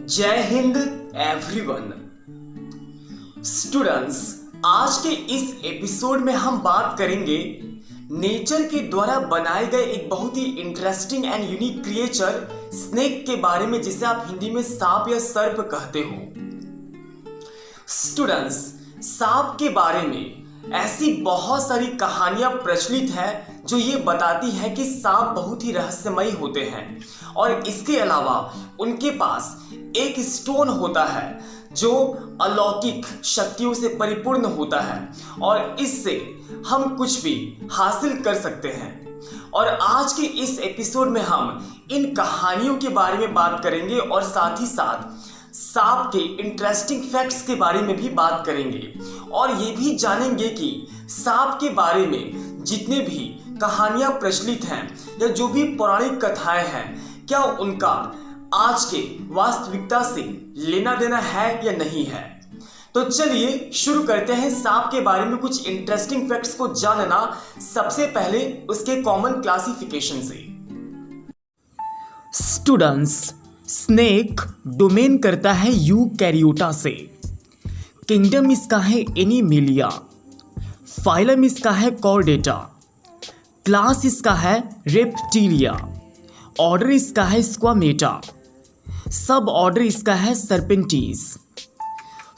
जय Hind everyone. Students, आज के इस एपिसोड में हम बात करेंगे नेचर के द्वारा बनाए गए एक बहुत ही interesting and unique creature snake के बारे में, जिसे आप हिंदी में सांप या सर्प कहते हो। स्टूडेंट्स, सांप के बारे में ऐसी बहुत सारी कहानियां प्रचलित हैं जो ये बताती है कि सांप बहुत ही रहस्यमयी होते हैं और इसके अलावा उनके पास एक स्टोन होता है जो अलौकिक शक्तियों से परिपूर्ण होता है और इससे हम कुछ भी हासिल कर सकते हैं। और आज के इस एपिसोड में हम इन कहानियों के बारे में बात करेंगे और साथ ही साथ सांप के इंटरेस्टिंग फैक्ट्स के बारे में भी बात करेंगे और ये भी जानेंगे कि सांप के बारे में जितने भी कहानियां प्रचलित हैं या जो भी पौराणिक कथाएं हैं, क्या उनका आज के वास्तविकता से लेना देना है या नहीं है। तो चलिए शुरू करते हैं सांप के बारे में कुछ इंटरेस्टिंग फैक्ट्स को जानना। सबसे पहले उसके कॉमन क्लासिफिकेशन से। स्टूडेंट्स, स्नेक डोमेन करता है यूकैरियोटा से। किंगडम इसका है एनिमिलिया। फाइलम इसका है कॉर्डेटा। क्लास इसका है रेप्टिलिया। ऑर्डर इसका है स्क्वामेटा। सब ऑर्डर इसका है सर्पेंटीज।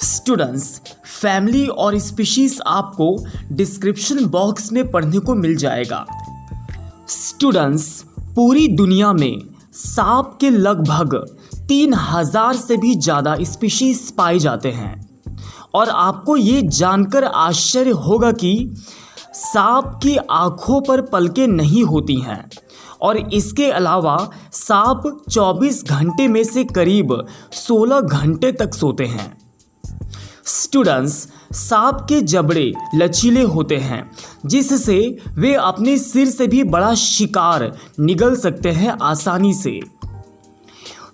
स्टूडेंट्स, फैमिली और स्पीशीज आपको डिस्क्रिप्शन बॉक्स में पढ़ने को मिल जाएगा। स्टूडेंट्स, पूरी दुनिया में सांप के लगभग 3000 से भी ज़्यादा स्पीशीज पाए जाते हैं और आपको ये जानकर आश्चर्य होगा कि सांप की आँखों पर पलकें नहीं होती हैं और इसके अलावा सांप 24 घंटे में से करीब 16 घंटे तक सोते हैं। स्टूडेंट्स, सांप के जबड़े लचीले होते हैं जिससे वे अपने सिर से भी बड़ा शिकार निगल सकते हैं आसानी से।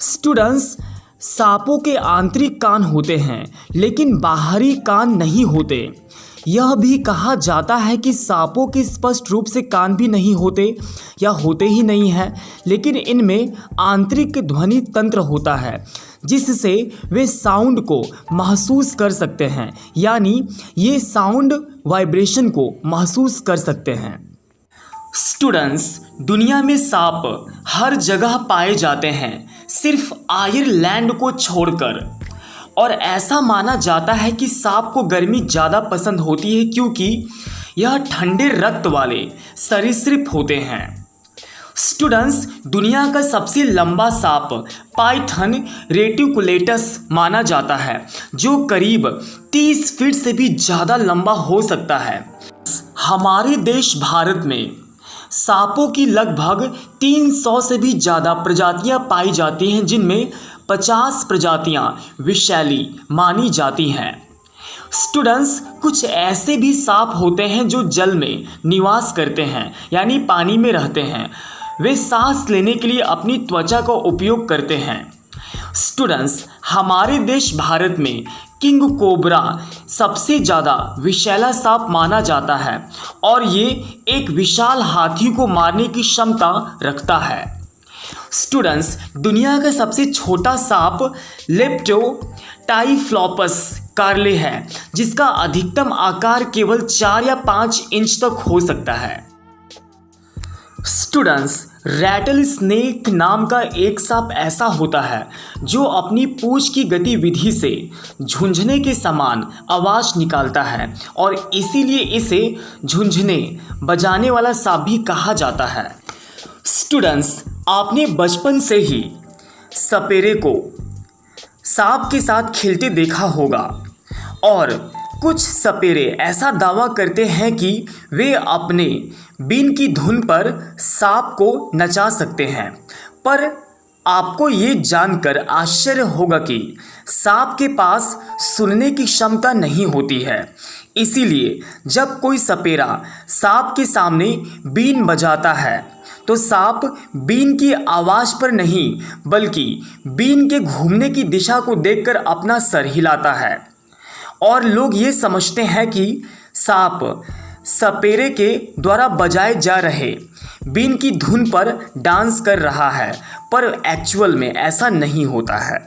स्टूडेंट्स, सांपों के आंतरिक कान होते हैं लेकिन बाहरी कान नहीं होते। यह भी कहा जाता है कि सांपों के स्पष्ट रूप से कान भी नहीं होते या होते ही नहीं हैं, लेकिन इनमें आंतरिक ध्वनि तंत्र होता है जिससे वे साउंड को महसूस कर सकते हैं, यानी ये साउंड वाइब्रेशन को महसूस कर सकते हैं। स्टूडेंट्स, दुनिया में सांप हर जगह पाए जाते हैं सिर्फ आयरलैंड को छोड़कर, और ऐसा माना जाता है कि सांप को गर्मी ज़्यादा पसंद होती है क्योंकि यह ठंडे रक्त वाले सरीसृप होते हैं। स्टूडेंट्स, दुनिया का सबसे लंबा सांप पाइथन रेटिकुलेटस माना जाता है जो करीब 30 फीट से भी ज़्यादा लंबा हो सकता है। हमारे देश भारत में सांपों की लगभग 300 से भी ज़्यादा प्रजातियां पाई जाती हैं जिनमें 50 प्रजातियां विषैली मानी जाती हैं। स्टूडेंट्स, कुछ ऐसे भी सांप होते हैं जो जल में निवास करते हैं, यानी पानी में रहते हैं। वे सांस लेने के लिए अपनी त्वचा का उपयोग करते हैं। स्टूडेंट्स, हमारे देश भारत में किंग कोबरा सबसे ज़्यादा विषैला सांप माना जाता है और ये एक विशाल हाथी को मारने की क्षमता रखता है। स्टूडेंट्स, दुनिया का सबसे छोटा सांप लेप्टोटाइफ्लॉपस कार्ले है जिसका अधिकतम आकार केवल 4 या 5 इंच तक हो सकता है। स्टूडेंट्स, रैटल स्नेक नाम का एक सांप ऐसा होता है जो अपनी पूंछ की गतिविधि से झुंझने के समान आवाज़ निकालता है और इसीलिए इसे झुंझने बजाने वाला सांप भी कहा जाता है। स्टूडेंट्स, आपने बचपन से ही सपेरे को सांप के साथ खेलते देखा होगा और कुछ सपेरे ऐसा दावा करते हैं कि वे अपने बीन की धुन पर सांप को नचा सकते हैं, पर आपको ये जानकर आश्चर्य होगा कि सांप के पास सुनने की क्षमता नहीं होती है। इसीलिए जब कोई सपेरा सांप के सामने बीन बजाता है तो सांप बीन की आवाज़ पर नहीं बल्कि बीन के घूमने की दिशा को देखकर अपना सर हिलाता है और लोग ये समझते हैं कि सांप सपेरे के द्वारा बजाए जा रहे बीन की धुन पर डांस कर रहा है, पर एक्चुअल में ऐसा नहीं होता है।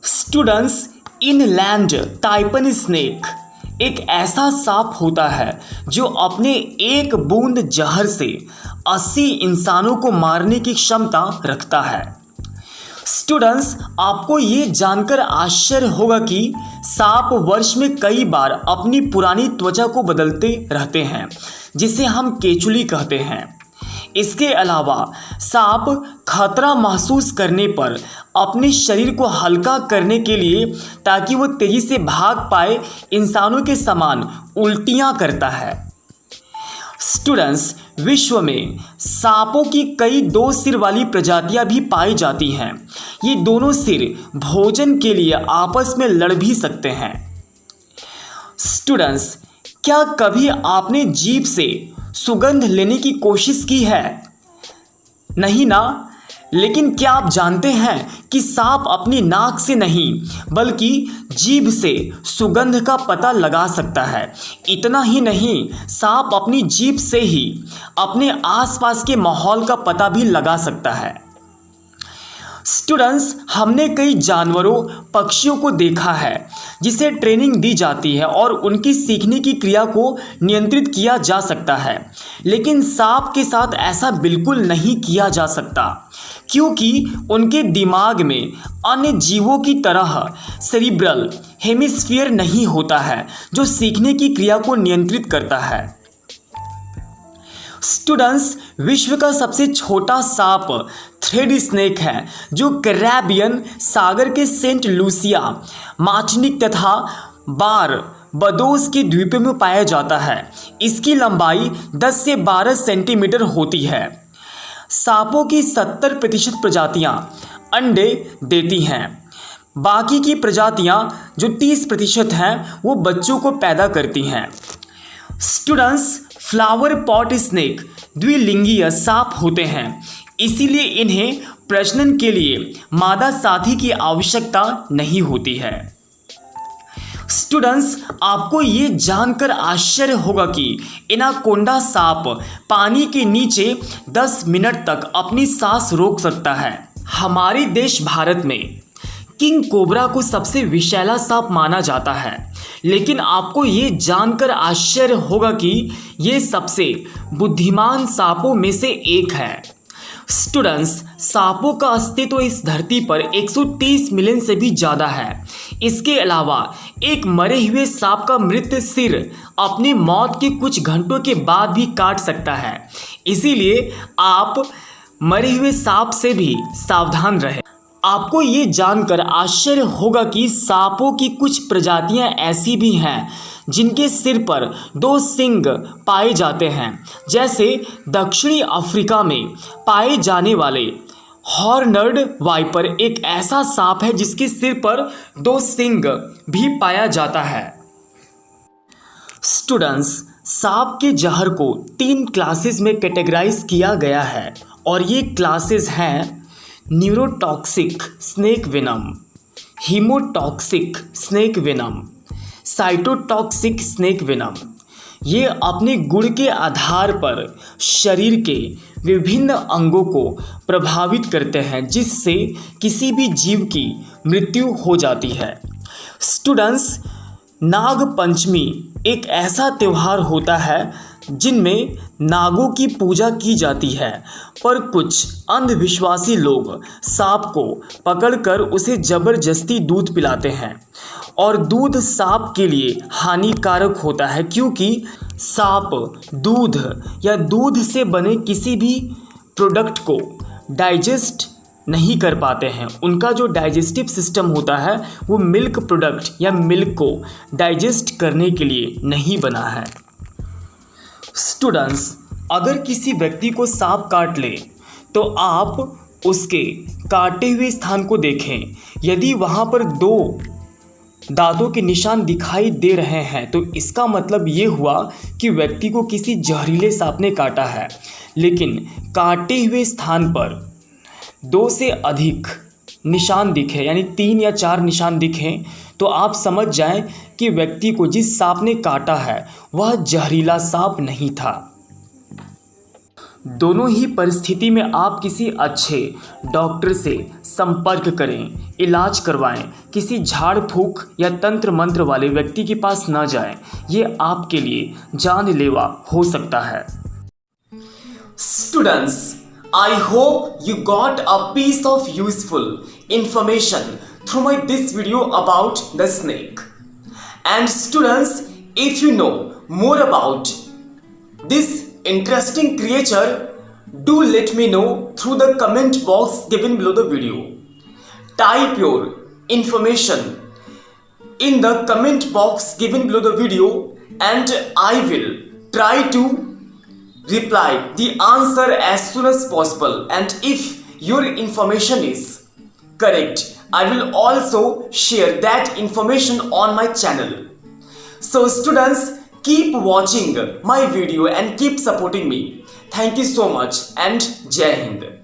स्टूडेंट्स, इनलैंड टाइपन स्नेक एक ऐसा सांप होता है जो अपने एक बूंद जहर से 80 इंसानों को मारने की क्षमता रखता है। स्टूडेंट्स, आपको ये जानकर आश्चर्य होगा कि सांप वर्ष में कई बार अपनी पुरानी त्वचा को बदलते रहते हैं, जिसे हम केचुली कहते हैं। इसके अलावा सांप खतरा महसूस करने पर अपने शरीर को हल्का करने के लिए, ताकि वो तेजी से भाग पाए, इंसानों के समान उल्टियां करता है। स्टूडेंट्स, विश्व में सांपों की कई 2 सिर वाली प्रजातियां भी पाई जाती हैं। ये दोनों सिर भोजन के लिए आपस में लड़ भी सकते हैं। स्टूडेंट्स, क्या कभी आपने जीभ से सुगंध लेने की कोशिश की है? नहीं ना? लेकिन क्या आप जानते हैं कि सांप अपनी नाक से नहीं बल्कि जीभ से सुगंध का पता लगा सकता है। इतना ही नहीं, सांप अपनी जीभ से ही अपने आसपास के माहौल का पता भी लगा सकता है। स्टूडेंट्स, हमने कई जानवरों, पक्षियों को देखा है जिसे ट्रेनिंग दी जाती है और उनकी सीखने की क्रिया को नियंत्रित किया जा सकता है, लेकिन सांप के साथ ऐसा बिल्कुल नहीं किया जा सकता, क्योंकि उनके दिमाग में अन्य जीवों की तरह सेरिब्रल हेमिस्फीयर नहीं होता है जो सीखने की क्रिया को नियंत्रित करता है। स्टूडेंट्स, विश्व का सबसे छोटा सांप थ्रेड स्नेक है, जो कैरेबियन सागर के सेंट लूसिया, मार्टिनिक तथा बारबडोस के द्वीपों में पाया जाता है। इसकी लंबाई 10 से 12 सेंटीमीटर होती है। सांपों की 70% प्रजातियां अंडे देती हैं। बाकी की प्रजातियां जो 30% हैं वो बच्चों को पैदा करती हैं। स्टूडेंट्स, फ्लावर पॉट स्नेक द्विलिंगीय सांप होते हैं, इसीलिए इन्हें प्रजनन के लिए मादा साथी की आवश्यकता नहीं होती है। स्टूडेंट्स, आपको ये जानकर आश्चर्य होगा कि एनाकोंडा सांप पानी के नीचे 10 मिनट तक अपनी सांस रोक सकता है। हमारे देश भारत में किंग कोबरा को सबसे विषैला सांप माना जाता है, लेकिन आपको ये जानकर आश्चर्य होगा कि ये सबसे बुद्धिमान सांपों में से एक है। स्टूडेंट्स, सांपों का अस्तित्व इस धरती पर 130 मिलियन से भी ज़्यादा है। इसके अलावा एक मरे हुए सांप का मृत सिर अपनी मौत के कुछ घंटों के बाद भी काट सकता है, इसीलिए आप मरे हुए सांप से भी सावधान रहें। आपको ये जानकर आश्चर्य होगा कि सांपों की कुछ प्रजातियां ऐसी भी हैं जिनके सिर पर 2 सींग पाए जाते हैं, जैसे दक्षिणी अफ्रीका में पाए जाने वाले हॉर्नड वाइपर एक ऐसा सांप है जिसके सिर पर 2 सींग भी पाया जाता है। स्टूडेंट्स, सांप के जहर को 3 क्लासेस में कैटेगराइज किया गया है और ये क्लासेस हैं neurotoxic snake venom, haemotoxic snake venom, cytotoxic snake venom. ये अपने गुण के आधार पर शरीर के विभिन्न अंगों को प्रभावित करते हैं, जिससे किसी भी जीव की मृत्यु हो जाती है। स्टूडेंट्स, नाग पंचमी एक ऐसा त्यौहार होता है जिनमें नागों की पूजा की जाती है, पर कुछ अंधविश्वासी लोग सांप को पकड़कर उसे जबरदस्ती दूध पिलाते हैं और दूध सांप के लिए हानिकारक होता है, क्योंकि सांप दूध या दूध से बने किसी भी प्रोडक्ट को डाइजेस्ट नहीं कर पाते हैं। उनका जो डाइजेस्टिव सिस्टम होता है वो मिल्क प्रोडक्ट या मिल्क को डाइजेस्ट करने के लिए नहीं बना है। स्टूडेंट्स, अगर किसी व्यक्ति को सांप काट ले तो आप उसके काटे हुए स्थान को देखें। यदि वहाँ पर 2 दांतों के निशान दिखाई दे रहे हैं तो इसका मतलब ये हुआ कि व्यक्ति को किसी जहरीले सांप ने काटा है। लेकिन काटे हुए स्थान पर 2 से अधिक निशान दिखे, यानी 3 या 4 निशान दिखें, तो आप समझ जाएं कि व्यक्ति को जिस सांप ने काटा है वह जहरीला सांप नहीं था। दोनों ही परिस्थिति में आप किसी अच्छे डॉक्टर से संपर्क करें, इलाज करवाएं। किसी झाड़ फूक या तंत्र मंत्र वाले व्यक्ति के पास न जाएं, ये आपके लिए जानलेवा हो सकता है। Students, I hope you got a piece of useful information through this video about the snake. And students, if you know more about this interesting creature, do let me know through the comment box given below the video. Type your information in the comment box given below the video and I will try to reply the answer as soon as possible, and if your information is correct, I will also share that information on my channel. So students, keep watching my video and keep supporting me. Thank you so much and Jai Hind.